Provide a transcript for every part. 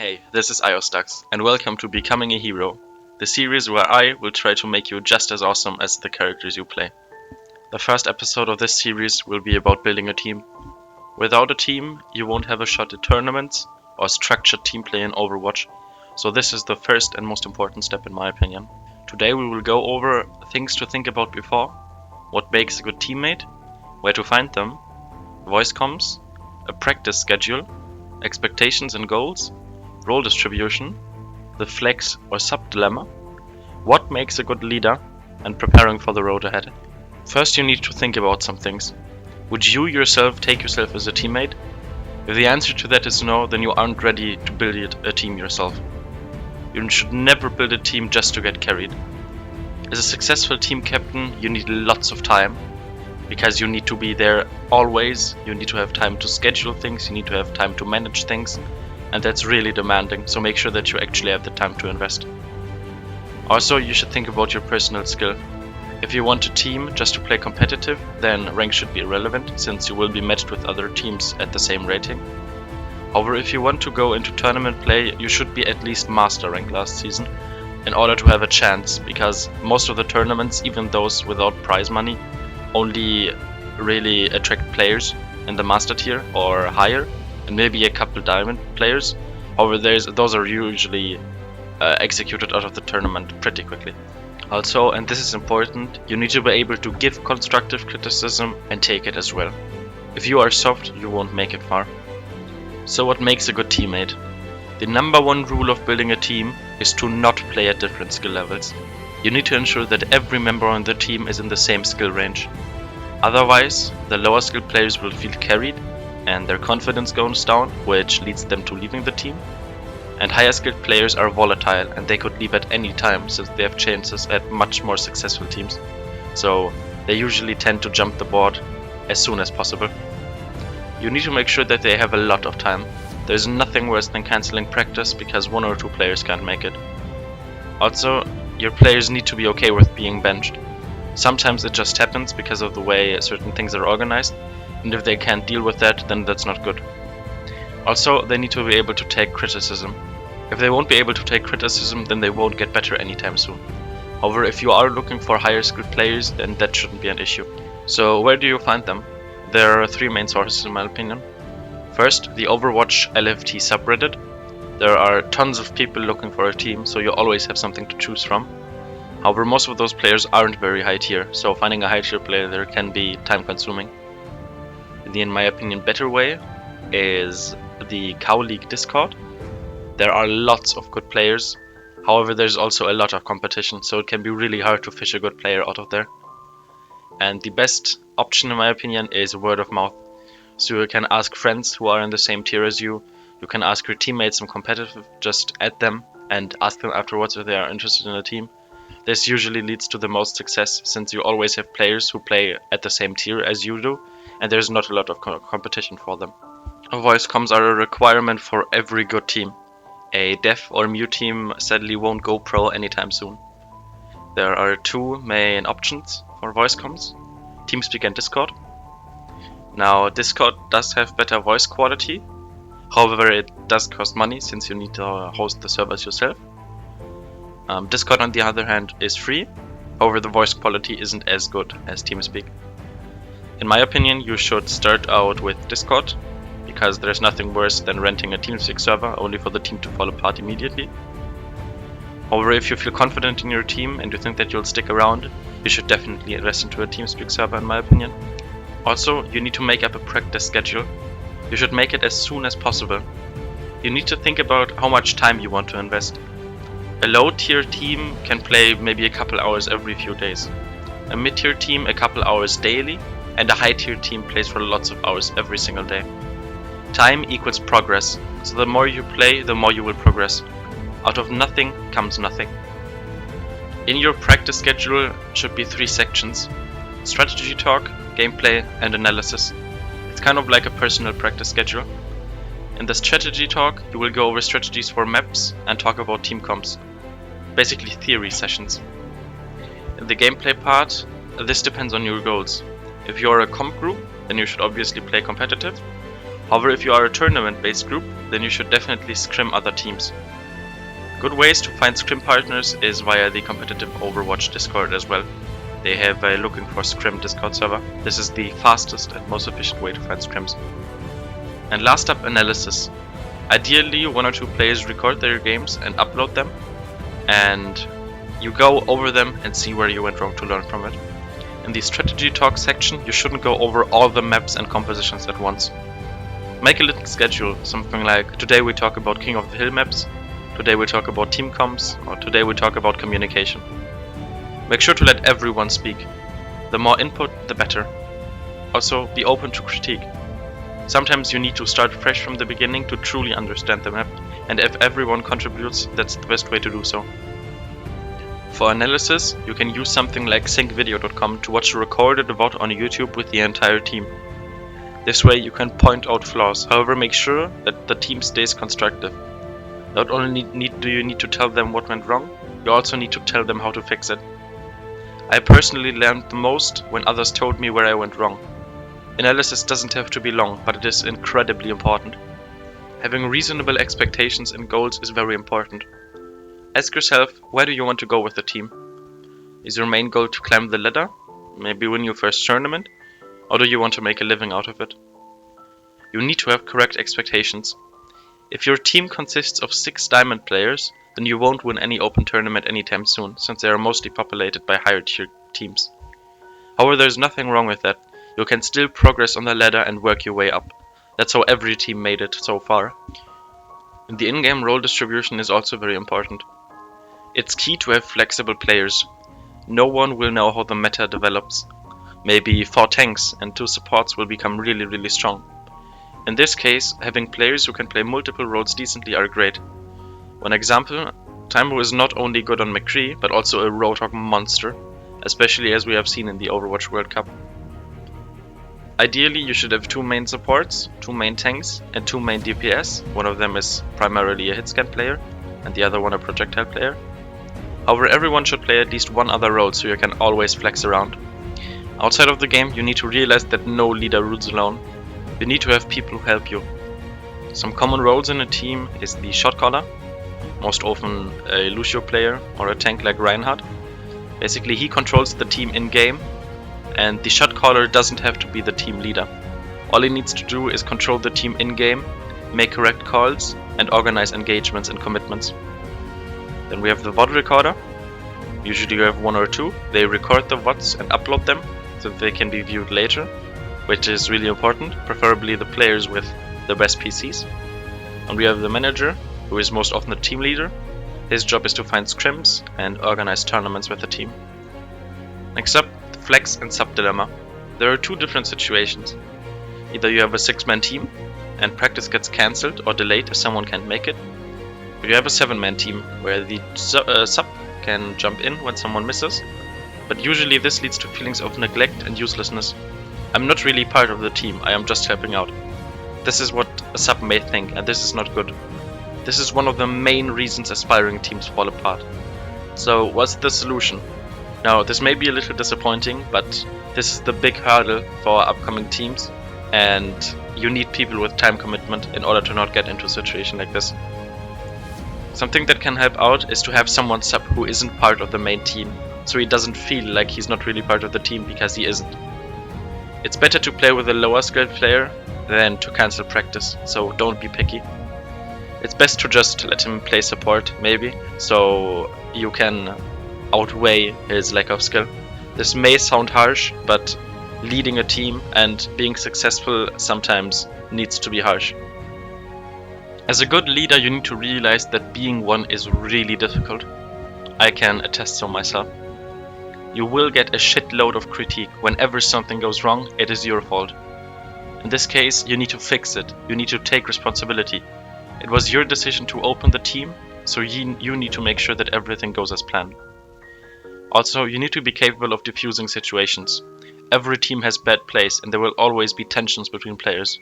Hey, this is IOStax, and welcome to Becoming a Hero, the series where I will try to make you just as awesome as the characters you play. The first episode of this series will be about building a team. Without a team, you won't have a shot at tournaments or structured team play in Overwatch, so this is the first and most important step in my opinion. Today we will go over things to think about before, what makes a good teammate, where to find them, voice comms, a practice schedule, expectations and goals, role distribution, the flex or sub dilemma, what makes a good leader, and preparing for the road ahead. First you need to think about some things. Would you yourself take yourself as a teammate? If the answer to that is no, then you aren't ready to build a team yourself. You should never build a team just to get carried. As a successful team captain, you need lots of time, because you need to be there always, you need to have time to schedule things, you need to have time to manage things, and that's really demanding, so make sure that you actually have the time to invest. Also, you should think about your personal skill. If you want a team just to play competitive, then rank should be irrelevant, since you will be matched with other teams at the same rating. However, if you want to go into tournament play, you should be at least master rank last season, in order to have a chance, because most of the tournaments, even those without prize money, only really attract players in the master tier or higher, and maybe a couple diamond players. However, those are usually executed out of the tournament pretty quickly. Also, and this is important, you need to be able to give constructive criticism and take it as well. If you are soft, you won't make it far. So what makes a good teammate? The number one rule of building a team is to not play at different skill levels. You need to ensure that every member on the team is in the same skill range. Otherwise, the lower skill players will feel carried and their confidence goes down, which leads them to leaving the team. And higher skilled players are volatile and they could leave at any time, since they have chances at much more successful teams. So they usually tend to jump the board as soon as possible. You need to make sure that they have a lot of time. There's nothing worse than cancelling practice because one or two players can't make it. Also, your players need to be okay with being benched. Sometimes it just happens because of the way certain things are organized, and if they can't deal with that, then that's not good. Also, they need to be able to take criticism. If they won't be able to take criticism, then they won't get better anytime soon. However, if you are looking for higher skilled players, then that shouldn't be an issue. So where do you find them? There are three main sources in my opinion. First, the Overwatch LFT subreddit. There are tons of people looking for a team, so you always have something to choose from. However, most of those players aren't very high tier, so finding a high tier player there can be time consuming. The, in my opinion, better way is the Cow League Discord. There are lots of good players, however there's also a lot of competition, so it can be really hard to fish a good player out of there. And the best option in my opinion is word of mouth. So you can ask friends who are in the same tier as you can ask your teammates some competitive, just add them and ask them afterwards if they are interested in a team. This usually leads to the most success, since you always have players who play at the same tier as you do, and there's not a lot of competition for them. Voice comms are a requirement for every good team. A deaf or mute team sadly won't go pro anytime soon. There are two main options for voice comms: TeamSpeak and Discord. Now, Discord does have better voice quality, however it does cost money since you need to host the servers yourself. Discord on the other hand is free, however the voice quality isn't as good as TeamSpeak. In my opinion, you should start out with Discord, because there's nothing worse than renting a TeamSpeak server only for the team to fall apart immediately. However, if you feel confident in your team and you think that you'll stick around, you should definitely invest into a TeamSpeak server in my opinion. Also, you need to make up a practice schedule. You should make it as soon as possible. You need to think about how much time you want to invest. A low tier team can play maybe a couple hours every few days. A mid tier team a couple hours daily, and a high tier team plays for lots of hours every single day. Time equals progress, so the more you play, the more you will progress. Out of nothing comes nothing. In your practice schedule should be 3 sections: strategy talk, gameplay, and analysis. It's kind of like a personal practice schedule. In the strategy talk, you will go over strategies for maps and talk about team comps. Basically theory sessions. In the gameplay part, this depends on your goals. If you are a comp group, then you should obviously play competitive. However, if you are a tournament-based group, then you should definitely scrim other teams. Good ways to find scrim partners is via the competitive Overwatch Discord as well. They have a looking for scrim Discord server. This is the fastest and most efficient way to find scrims. And last up, analysis. Ideally, 1 or 2 players record their games and upload them, and you go over them and see where you went wrong to learn from it. In the strategy talk section, you shouldn't go over all the maps and compositions at once. Make a little schedule, something like today we talk about King of the Hill maps, today we talk about team comps, or today we talk about communication. Make sure to let everyone speak. The more input, the better. Also, be open to critique. Sometimes you need to start fresh from the beginning to truly understand the map, and if everyone contributes, that's the best way to do so. For analysis, you can use something like syncvideo.com to watch a recorded VOD on YouTube with the entire team. This way you can point out flaws, however make sure that the team stays constructive. Not only do you need to tell them what went wrong, you also need to tell them how to fix it. I personally learned the most when others told me where I went wrong. Analysis doesn't have to be long, but it is incredibly important. Having reasonable expectations and goals is very important. Ask yourself, where do you want to go with the team? Is your main goal to climb the ladder? Maybe win your first tournament? Or do you want to make a living out of it? You need to have correct expectations. If your team consists of 6 diamond players, then you won't win any open tournament anytime soon, since they are mostly populated by higher tier teams. However, there's nothing wrong with that. You can still progress on the ladder and work your way up. That's how every team made it so far. And the in-game role distribution is also very important. It's key to have flexible players. No one will know how the meta develops. Maybe 4 tanks and 2 supports will become really strong. In this case, having players who can play multiple roles decently are great. One example, Timbo is not only good on McCree, but also a Roadhog monster, especially as we have seen in the Overwatch World Cup. Ideally, you should have 2 main supports, 2 main tanks, and 2 main DPS. One of them is primarily a hitscan player, and the other one a projectile player. However, everyone should play at least one other role, so you can always flex around. Outside of the game, you need to realize that no leader rules alone. You need to have people who help you. Some common roles in a team is the shot caller, most often a Lucio player or a tank like Reinhardt. Basically, he controls the team in-game, and the shot caller doesn't have to be the team leader. All he needs to do is control the team in-game, make correct calls, and organize engagements and commitments. Then we have the VOD recorder. Usually you have 1 or 2. They record the VODs and upload them so that they can be viewed later, which is really important, preferably the players with the best PCs. And we have the manager, who is most often the team leader. His job is to find scrims and organize tournaments with the team. Next up, the flex and sub dilemma. There are 2 different situations. Either you have a 6-man team and practice gets cancelled or delayed if someone can't make it. Or you have a 7-man team where the sub can jump in when someone misses, but usually this leads to feelings of neglect and uselessness. I'm not really part of the team, I am just helping out. This is what a sub may think, and this is not good. This is one of the main reasons aspiring teams fall apart. So what's the solution? Now, this may be a little disappointing, but this is the big hurdle for upcoming teams, and you need people with time commitment in order to not get into a situation like this. Something that can help out is to have someone sub who isn't part of the main team, so he doesn't feel like he's not really part of the team because he isn't. It's better to play with a lower skilled player than to cancel practice, so don't be picky. It's best to just let him play support, maybe, so you can outweigh his lack of skill. This may sound harsh, but leading a team and being successful sometimes needs to be harsh. As a good leader, you need to realize that being one is really difficult. I can attest so myself. You will get a shitload of critique. Whenever something goes wrong, it is your fault. In this case, you need to fix it. You need to take responsibility. It was your decision to open the team, so you need to make sure that everything goes as planned. Also, you need to be capable of diffusing situations. Every team has bad plays, and there will always be tensions between players.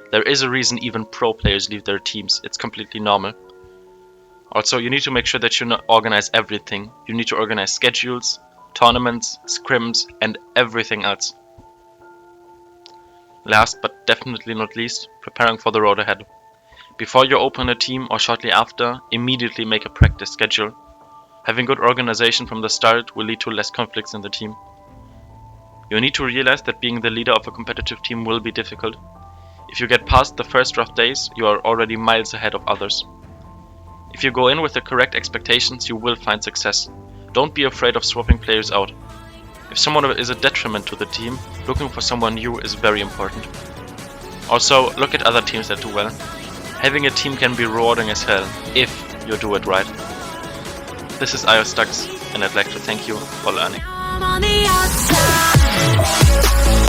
There is a reason even pro players leave their teams. It's completely normal. Also, you need to make sure that you organize everything. You need to organize schedules, tournaments, scrims, and everything else. Last but definitely not least, preparing for the road ahead. Before you open a team or shortly after, immediately make a practice schedule. Having good organization from the start will lead to less conflicts in the team. You need to realize that being the leader of a competitive team will be difficult. If you get past the first rough days, you are already miles ahead of others. If you go in with the correct expectations, you will find success. Don't be afraid of swapping players out. If someone is a detriment to the team, looking for someone new is very important. Also, look at other teams that do well. Having a team can be rewarding as hell, if you do it right. This is IOStux, and I'd like to thank you for learning. I'm on the outside.